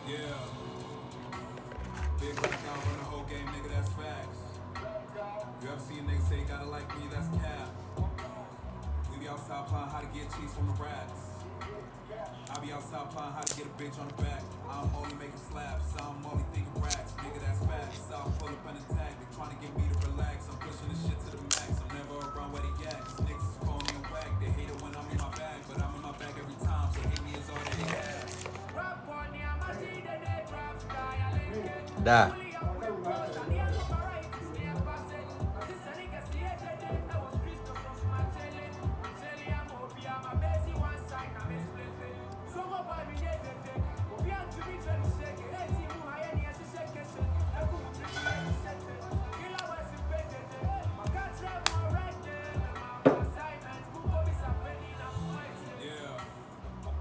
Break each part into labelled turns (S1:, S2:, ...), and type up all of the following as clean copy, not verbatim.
S1: Yeah. Big black out run the whole game, nigga, that's facts. You ever see a nigga say gotta like me, that's cap. We be outside plotting how to get cheese from the rats. I be outside plotting how to get a bitch on the back. I'm only making slaps, I'm only thinking racks. Nigga, that's facts. I'll pull up an attack, they trying to get me to relax. I'm pushing this shit to the max, I'm never around where they at. These niggas is phony and whack, they hate it when I'm in my bag. But I'm in my bag every time, so hate me is all that they have.
S2: Da.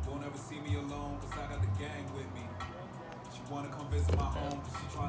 S1: Won't ever see me alone, cause I got the gang with me. She wanna come visit my home, cause she tryna